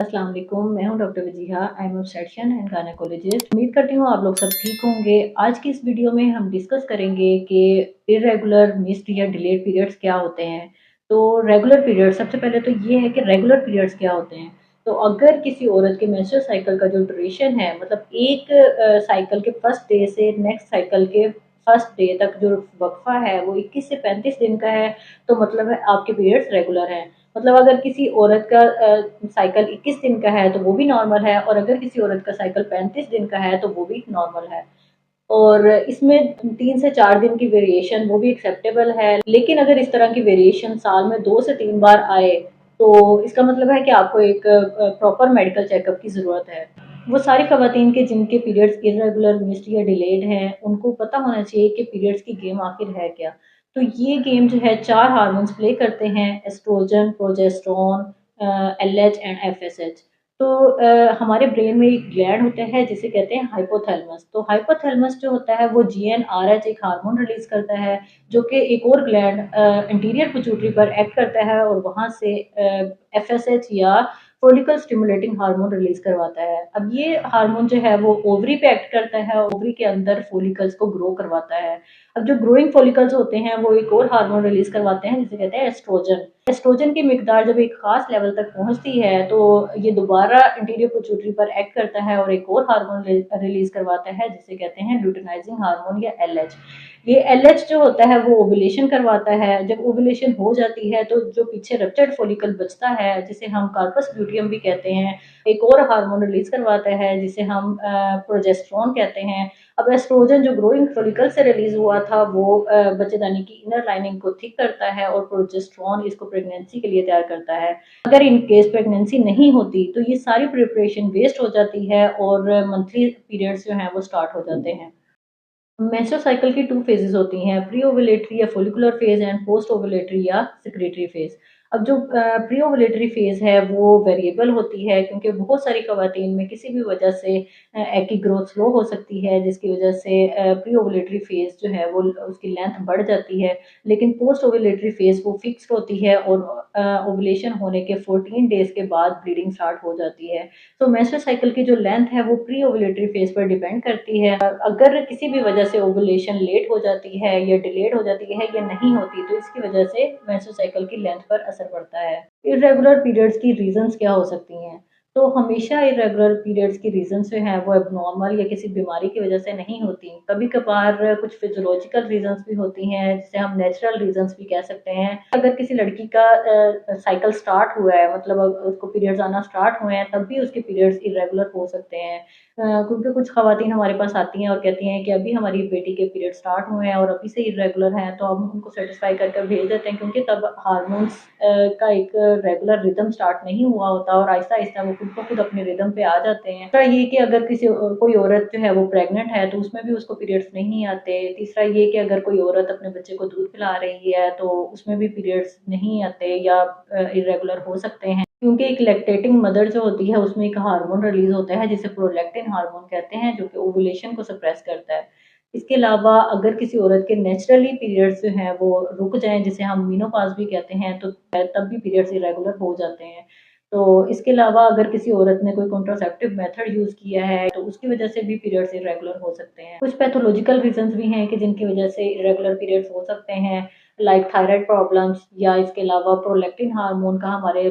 अस्सलाम वालेकुम। मैं हूं doctor Wajiha. I am obstetrician and gynaecologist. उम्मीद करती हूँ आप लोग सब ठीक होंगे। आज की इस वीडियो में हम डिस्कस करेंगे कि इरेगुलर मिस्ड या डिलेड पीरियड्स क्या होते हैं। तो रेगुलर पीरियड, सबसे पहले तो ये है कि रेगुलर पीरियड्स क्या होते हैं। तो अगर किसी औरत के मेंस्ट्रुअल साइकिल का जो ड्यूरेशन है, मतलब एक साइकिल के फर्स्ट डे से नेक्स्ट साइकिल के फर्स्ट डे तक जो वक्फा है वो 21 से 35 दिन का है, तो मतलब है आपके पीरियड्स रेगुलर हैं। मतलब अगर किसी औरत का साइकिल 21 दिन का है तो वो भी नॉर्मल है, और अगर किसी औरत का साइकिल 35 दिन का है तो वो भी नॉर्मल है। और इसमें 3 से 4 दिन की वेरिएशन वो भी एक्सेप्टेबल है। लेकिन अगर इस तरह की वेरिएशन साल में 2 से 3 बार आए तो इसका मतलब है कि आपको एक प्रॉपर मेडिकल चेकअप की ज़रूरत है। वो सारी खवातीन के जिनके पीरियड्स इरेगुलर, मिस्ड या डिलेड हैं, उनको पता होना चाहिए कि पीरियड्स की गेम आखिर है क्या। तो ये गेम जो है 4 हार्मोन्स प्ले करते हैं: estrogen, progesterone, LH and FSH. तो हमारे ब्रेन में एक ग्लैंड होता है जिसे कहते हैं हाइपोथैलेमस। तो हाइपोथैलेमस जो होता है वो जीएनआरएच एक हार्मोन रिलीज करता है, जो कि एक और ग्लैंड इंटीरियर पिट्यूटरी पर एक्ट करता है और वहां से एफएसएच या फोलिकल स्टिमुलेटिंग हार्मोन रिलीज करवाता है। अब ये हार्मोन जो है वो ओवरी पे एक्ट करता है और ओवरी के अंदर फोलिकल्स को ग्रो करवाता है। अब जो ग्रोइंग फोलिकल्स होते हैं वो एक और हार्मोन रिलीज करवाते हैं जिसे कहते हैं एस्ट्रोजन। एस्ट्रोजन की मिकदार जब एक खास लेवल तक पहुंचती है तो ये दोबारा इंटीरियर पिट्यूटरी पर एक्ट करता है और एक और हार्मोन रिलीज करवाता है जिसे कहते हैं लुटिनाइजिंग हार्मोन या एलएच। ये एलएच जो होता है वो ओवुलेशन करवाता है। जब ओवुलेशन हो जाती है तो जो पीछे रप्चर्ड फॉलिकल बचता है जिसे हम कार्पस ल्यूटियम भी कहते हैं, एक और हार्मोन रिलीज करवाता है जिसे हम प्रोजेस्टेरोन कहते हैं। अब एस्ट्रोजन जो ग्रोइंग फॉलिकल से रिलीज हुआ था वो बच्चेदानी की इनर लाइनिंग को थिक करता है और प्रोजेस्टेरोन इसको प्रेगनेंसी के लिए तैयार करता है। अगर इन केस प्रेगनेंसी नहीं होती तो ये सारी प्रिपरेशन वेस्ट हो जाती है और मंथली पीरियड्स जो हैं वो स्टार्ट हो जाते हैं। मेंस्ट्रुअल साइकिल की 2 फेजेस होती हैं: प्री ओवुलेटरी या follicular phase and post ovulatory या सेक्रेटरी फेज। अब जो प्री ओवुलेटरी फेज है वो वेरिएबल होती है, क्योंकि बहुत सारी खवातीन में किसी भी वजह से एग की ग्रोथ स्लो हो सकती है, जिसकी वजह से प्री ओवुलेटरी फेज जो है वो उसकी लेंथ बढ़ जाती है। लेकिन पोस्ट ओवुलेटरी फेज वो फिक्स्ड होती है और ओवुलेशन होने के 14 डेज के बाद ब्लीडिंग स्टार्ट हो जाती है। तो मेंस्ट्रुअल साइकिल की जो लेंथ है वो प्री ओवुलेटरी फेज पर डिपेंड करती है। अगर किसी भी वजह से ओवुलेशन लेट हो जाती है या डिलेड हो जाती है या नहीं होती तो इसकी वजह से मेंस्ट्रुअल साइकिल की लेंथ पर असर पड़ता है। इरेगुलर पीरियड्स की रीजंस क्या हो सकती हैं? तो हमेशा इरेगुलर पीरियड्स की रीजंस जो है वो एबनॉर्मल या किसी बीमारी की वजह से नहीं होती। कभी कभार कुछ फिजियोलॉजिकल रीजंस भी होती हैं जिसे हम नेचुरल रीजंस भी कह सकते हैं। अगर किसी लड़की का साइकिल स्टार्ट हुआ है, मतलब उसको पीरियड्स आना स्टार्ट हुए हैं, तब भी उसके पीरियड्स इरेगुलर हो सकते हैं। क्योंकि कुछ खवातीन हमारे पास आती हैं और कहती हैं कि अभी हमारी बेटी के पीरियड स्टार्ट हुए हैं और अभी से इरेगुलर हैं, तो हम उनको सेटिस्फाई करके भेज देते हैं, क्योंकि तब हार्मोन्स का एक रेगुलर रिदम स्टार्ट नहीं हुआ होता और आहिस्ता आहिस्ता वो खुद ब खुद अपने रिदम पे आ जाते हैं। तीसरा ये कि अगर किसी कोई औरत जो है वो प्रेग्नेंट है तो उसमें भी उसको पीरियड्स नहीं आते। तीसरा ये कि अगर कोई औरत अपने बच्चे को दूध पिला रही है तो उसमें भी पीरियड्स नहीं आते या इरेगुलर हो सकते हैं, क्योंकि एक लैक्टेटिंग मदर जो होती है उसमें एक हार्मोन रिलीज होता है जिसे प्रोलैक्टिन हार्मोन कहते हैं, जो कि ओवुलेशन को सप्रेस करता है। इसके अलावा अगर किसी औरत के नेचुरली पीरियड्स जो हैं वो रुक जाएं, जिसे हम मीनोपॉज भी कहते हैं, तो तब भी पीरियड्स इरेगुलर हो जाते हैं। तो इसके अलावा अगर किसी औरत ने कोई कॉन्ट्रासेप्टिव मेथड यूज किया है तो उसकी वजह से भी पीरियड्स इरेगुलर हो सकते हैं। कुछ पैथोलॉजिकल रीजंस भी हैं कि जिनकी वजह से इरेगुलर पीरियड्स हो सकते हैं, लाइक थायराइड प्रॉब्लम्स, या इसके अलावा प्रोलैक्टिन हार्मोन का हमारे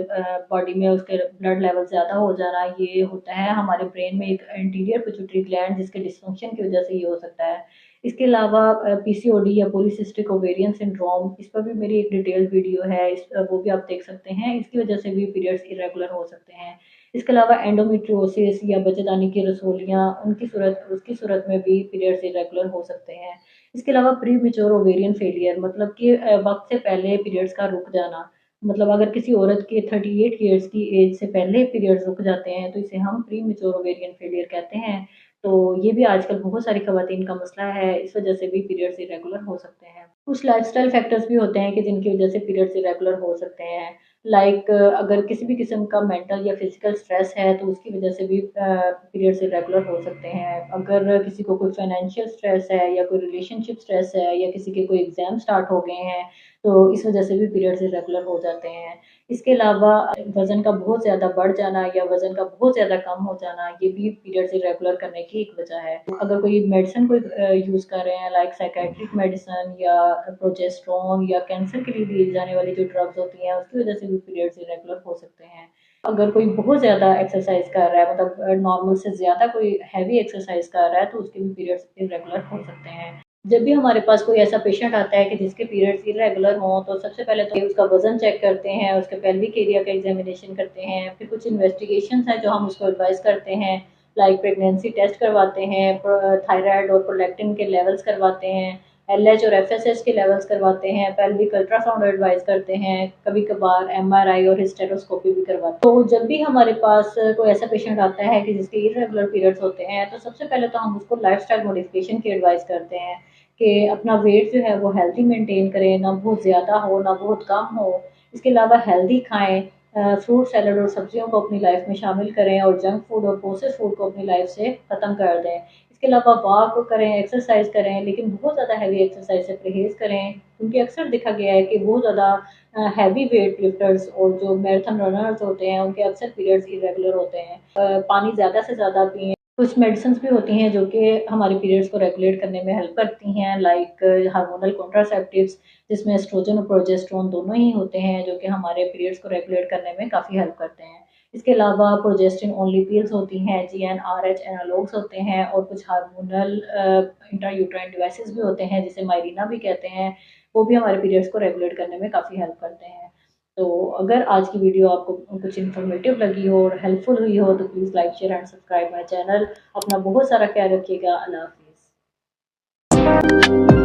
बॉडी में उसके ब्लड लेवल ज़्यादा हो जाना। ये होता है हमारे ब्रेन में एक एंटीरियर पिट्यूटरी ग्लैंड जिसके डिसफंक्शन की वजह से ये हो सकता है। इसके अलावा पीसीओडी या पॉलीसिस्टिक ओवेरियन सिंड्रोम, इस पर भी मेरी एक डिटेल्ड वीडियो है, वो भी आप देख सकते हैं। इसकी वजह से भी पीरियड्स इरेगुलर हो सकते हैं। इसके अलावा एंडोमेट्रियोसिस या बच्चेदानी की रसोलियाँ, उसकी सूरत में भी पीरियड्स इरेगुलर हो सकते हैं। इसके अलावा प्री मेच्योर ओवेरियन फेलियर, मतलब कि वक्त से पहले पीरियड्स का रुक जाना। मतलब अगर किसी औरत के 38 ईयर्स की एज से पहले पीरियड्स रुक जाते हैं तो इसे हम प्री मेच्योर ओवेरियन फेलियर कहते हैं। तो ये भी आजकल बहुत सारी खवातीन का मसला है, इस वजह से भी पीरियड्स इरेगुलर हो सकते हैं। कुछ लाइफस्टाइल फैक्टर्स भी होते हैं कि जिनकी वजह से पीरियड्स इरेगुलर हो सकते हैं। लाइक अगर किसी भी किस्म का मेंटल या फिजिकल स्ट्रेस है तो उसकी वजह से भी पीरियड्स इरेगुलर हो सकते हैं। अगर किसी को कोई फाइनेंशियल स्ट्रेस है या कोई रिलेशनशिप स्ट्रेस है या किसी के कोई एग्जाम स्टार्ट हो गए हैं तो इस वजह से भी पीरियड्स इरेगुलर हो जाते हैं। इसके अलावा वज़न का बहुत ज़्यादा बढ़ जाना या वज़न का बहुत ज़्यादा कम हो जाना, ये भी पीरियड्स इरेगुलर करने की एक वजह है। अगर कोई मेडिसिन कोई यूज़ कर रहे हैं, लाइक साइकियाट्रिक मेडिसिन या प्रोजेस्टेरोन या कैंसर के लिए दी जाने वाली जो ड्रग्स होती हैं, उसकी वजह से भी पीरियड्स इरेगुलर हो सकते हैं। अगर कोई बहुत ज़्यादा एक्सरसाइज़ कर रहा है, मतलब नॉर्मल से ज़्यादा कोई हैवी एक्सरसाइज़ कर रहा है, तो उसके भी पीरियड्स इरेगुलर हो सकते हैं। जब भी हमारे पास कोई ऐसा पेशेंट आता है कि जिसके पीरियड्स इरेगुलर हों, तो सबसे पहले तो उसका वज़न चेक करते हैं, उसके पेल्विक एरिया का एग्जामिनेशन करते हैं, फिर कुछ इन्वेस्टिगेशंस हैं जो हम उसको एडवाइस करते हैं, लाइक प्रेगनेंसी टेस्ट करवाते हैं, थायराइड और प्रोलैक्टिन के लेवल्स करवाते हैं, एलएच और एफएसएच के लेवल्स करवाते हैं, पेल्विक अल्ट्रासाउंड एडवाइस करते हैं, कभी कभार एमआरआई और हिस्टेरोस्कोपी भी करवाते हैं। तो जब भी हमारे पास कोई ऐसा पेशेंट आता है कि जिसके इरेगुलर पीरियड्स होते हैं, तो सबसे पहले तो हम उसको लाइफस्टाइल मॉडिफिकेशन की एडवाइस करते हैं कि अपना वेट जो है वो हेल्दी मेंटेन करें, ना बहुत ज़्यादा हो ना बहुत कम हो। इसके अलावा हेल्दी खाएं, फ्रूट सैलड और सब्जियों को अपनी लाइफ में शामिल करें और जंक फूड और प्रोसेस फूड को अपनी लाइफ से ख़त्म कर दें। इसके अलावा वॉक करें, एक्सरसाइज करें, लेकिन बहुत ज़्यादा हैवी एक्सरसाइज से परहेज़ करें, क्योंकि अक्सर देखा गया है कि बहुत ज़्यादा हैवी वेट लिफ्टर्स और जो मैराथन रनर्स होते हैं उनके अक्सर पीरियड्स इरेगुलर होते हैं। पानी ज़्यादा से ज़्यादा पिएँ। कुछ मेडिसिन भी होती हैं जो कि हमारे पीरियड्स को रेगुलेट करने में हेल्प करती हैं, लाइक हार्मोनल कॉन्ट्रासेप्टिव्स, जिसमें एस्ट्रोजन और प्रोजेस्टेरोन दोनों ही होते हैं, जो कि हमारे पीरियड्स को रेगुलेट करने में काफ़ी हेल्प करते हैं। इसके अलावा प्रोजेस्टिन ओनली पिल्स होती हैं, जीएनआरएच एनालॉग्स होते हैं, और कुछ हार्मोनल इंट्रायूट्राइन डिवाइसेस भी होते हैं जिसे मायरीना भी कहते हैं, वो भी हमारे पीरियड्स को रेगुलेट करने में काफ़ी हेल्प करते हैं। तो अगर आज की वीडियो आपको कुछ इन्फॉर्मेटिव लगी हो और हेल्पफुल हुई हो, तो please like share and subscribe my channel. अपना बहुत सारा ख्याल रखिएगा। अल्लाह हाफिज़।